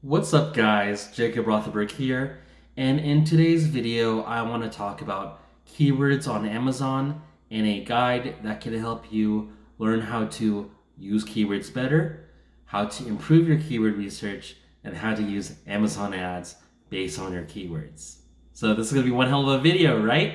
What's up guys, Jacob Rothenberg here, and in today's video I want to talk about keywords on Amazon and a guide that can help you learn how to use keywords better, how to improve your keyword research, and how to use Amazon ads based on your keywords. So this is going to be one hell of a video, right?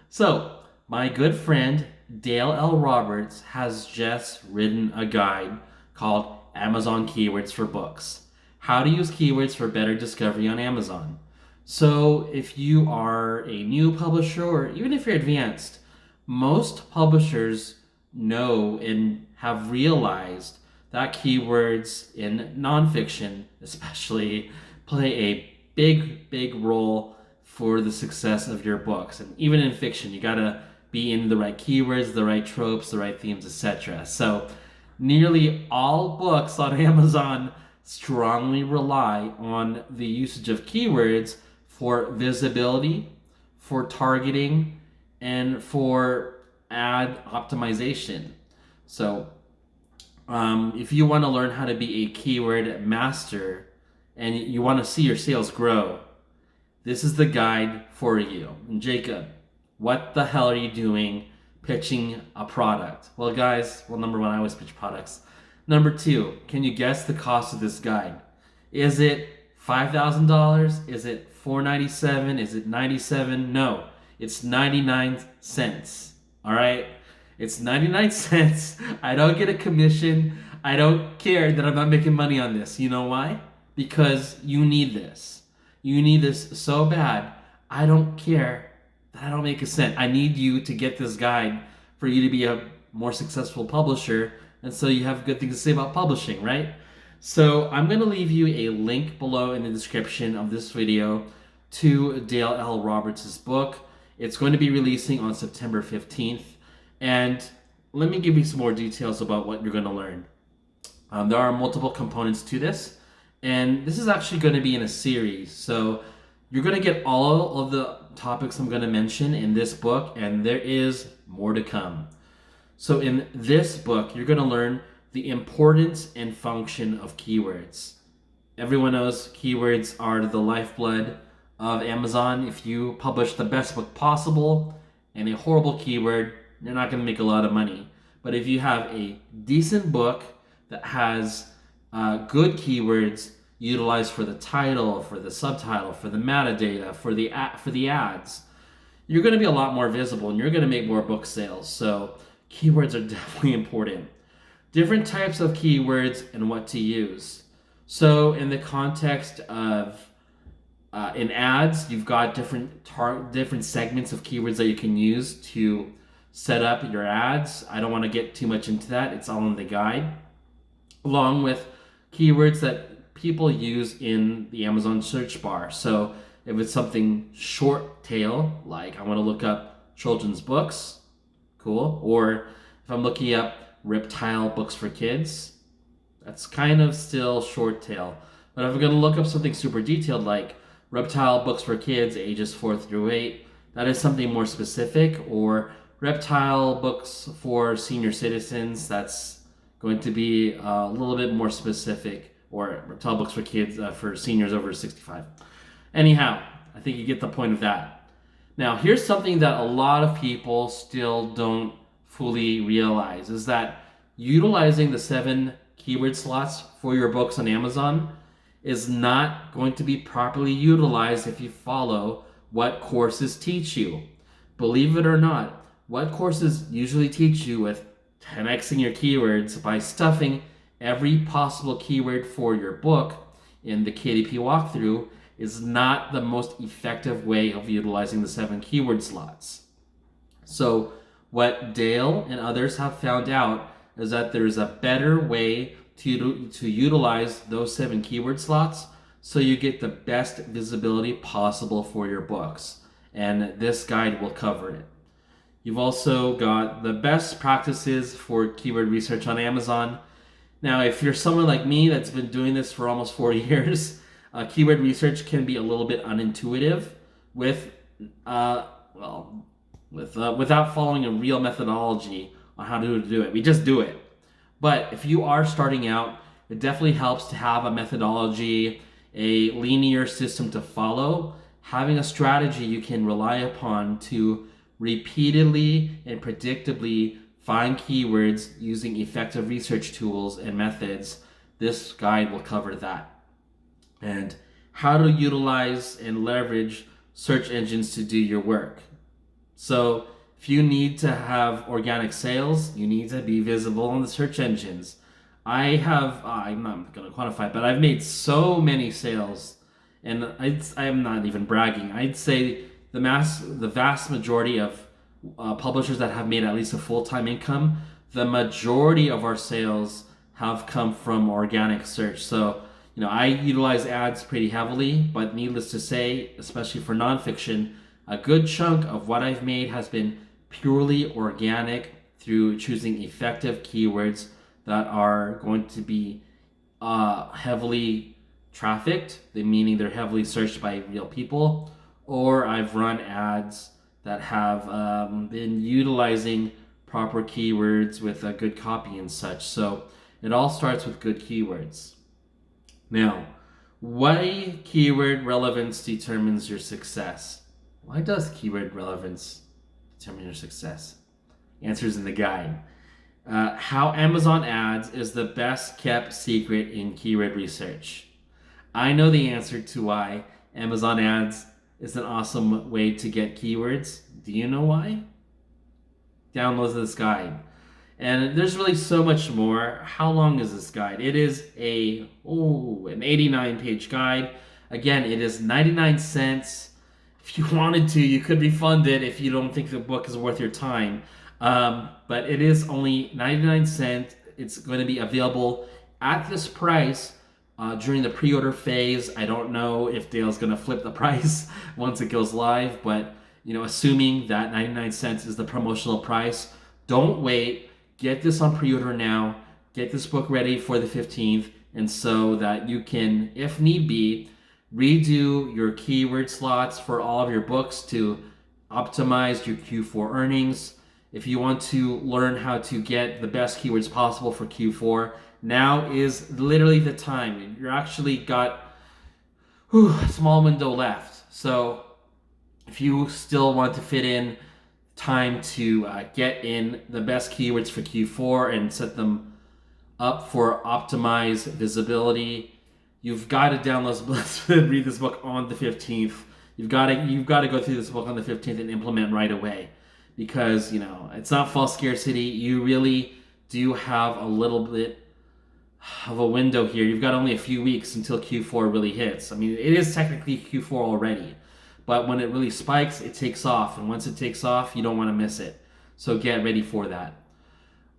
So my good friend Dale L. Roberts has just written a guide called Amazon Keywords for Books. How to use keywords for better discovery on Amazon. So if you are a new publisher or even if you're advanced, most publishers know and have realized that keywords in nonfiction especially play a big role for the success of your books. And even in fiction, you gotta be in the right keywords, the right tropes, the right themes, etc. So nearly all books on Amazon strongly rely on the usage of keywords for visibility, for targeting, and for ad optimization. So if you want to learn how to be a keyword master and you want to see your sales grow, this is the guide for you. And Jacob, what the hell are you doing pitching a product? Well, guys, number one, I always pitch products. Number two, can you guess the cost of this guide? Is it $5,000? Is it $497? Is it $97? No, it's 99 cents. All right? It's 99 cents. I don't get a commission. I don't care that I'm not making money on this. You know why? Because you need this. You need this so bad. I don't care that I don't make a cent. I need you to get this guide for you to be a more successful publisher, and so you have good things to say about publishing, right? So I'm going to leave you a link below in the description of this video to Dale L. Roberts' book. It's going to be releasing on September 15th. And let me give you some more details about what you're going to learn. There are multiple components to this, and this is actually going to be in a series. So you're going to get all of the topics I'm going to mention in this book, and there is more to come. So in this book, you're going to learn the importance and function of keywords. Everyone knows keywords are the lifeblood of Amazon. If you publish the best book possible and a horrible keyword, you're not going to make a lot of money. But if you have a decent book that has good keywords utilized for the title, for the subtitle, for the metadata, for the ads, you're going to be a lot more visible and you're going to make more book sales. So keywords are definitely important. Different types of keywords and what to use. So in the context of in ads, you've got different segments of keywords that you can use to set up your ads. I don't want to get too much into that. It's all in the guide. Along with keywords that people use in the Amazon search bar. So if it's something short tail, like I want to look up children's books, cool. Or if I'm looking up reptile books for kids, that's kind of still short tail. But if I'm going to look up something super detailed like reptile books for kids ages 4 through 8, that is something more specific. Or reptile books for senior citizens, that's going to be a little bit more specific. Or reptile books for kids for seniors over 65. Anyhow, I think you get the point of that. Now, here's something that a lot of people still don't fully realize, is that utilizing the 7 keyword slots for your books on Amazon is not going to be properly utilized if you follow what courses teach you. Believe it or not, what courses usually teach you with 10xing your keywords by stuffing every possible keyword for your book in the KDP walkthrough is not the most effective way of utilizing the 7 keyword slots. So what Dale and others have found out is that there's a better way to utilize those 7 keyword slots so you get the best visibility possible for your books. And this guide will cover it. You've also got the best practices for keyword research on Amazon. Now, if you're someone like me that's been doing this for almost 4 years, keyword research can be a little bit unintuitive without following a real methodology on how to do it. We just do it. But if you are starting out it definitely helps to have a methodology, a linear system to follow, having a strategy you can rely upon to repeatedly and predictably find keywords using effective research tools and methods. This guide will cover that. And how to utilize and leverage search engines to do your work. So if you need to have organic sales, you need to be visible on the search engines. I'm not going to quantify, but I've made so many sales, and I'm not even bragging. I'd say the vast majority of publishers that have made at least a full-time income, the majority of our sales have come from organic search. So, I utilize ads pretty heavily, but needless to say, especially for nonfiction, a good chunk of what I've made has been purely organic through choosing effective keywords that are going to be heavily trafficked, meaning they're heavily searched by real people, or I've run ads that have been utilizing proper keywords with a good copy and such. So it all starts with good keywords. Now, why keyword relevance determines your success? Why does keyword relevance determine your success? Answers in the guide. How Amazon ads is the best kept secret in keyword research. I know the answer to why Amazon ads is an awesome way to get keywords. Do you know why? Download this guide. And there's really so much more. How long is this guide? It is an 89-page guide. Again, it is 99 cents. If you wanted to, you could refund it if you don't think the book is worth your time. But it is only 99 cents. It's going to be available at this price during the pre-order phase. I don't know if Dale's going to flip the price once it goes live, but assuming that 99 cents is the promotional price, don't wait. Get this on pre-order now. Get this book ready for the 15th, and so that you can, if need be, redo your keyword slots for all of your books to optimize your Q4 earnings. If you want to learn how to get the best keywords possible for Q4, now is literally the time. You're actually got a small window left. So if you still want to fit in time to get in the best keywords for Q4 and set them up for optimized visibility, you've got to download this, read this book on the 15th. You've got to go through this book on the 15th and implement right away, because it's not false scarcity. You really do have a little bit of a window here. You've got only a few weeks until Q4 really hits. I mean, it is technically Q4 already, but when it really spikes, it takes off, and once it takes off, you don't want to miss it. So get ready for that.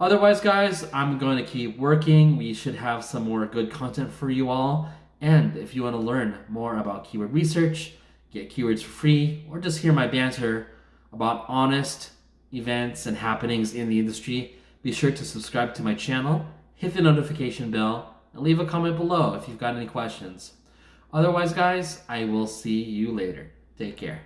Otherwise, guys, I'm going to keep working. We should have some more good content for you all. And if you want to learn more about keyword research, get keywords for free, or just hear my banter about honest events and happenings in the industry, be sure to subscribe to my channel, hit the notification bell, and leave a comment below if you've got any questions. Otherwise, guys, I will see you later. Take care.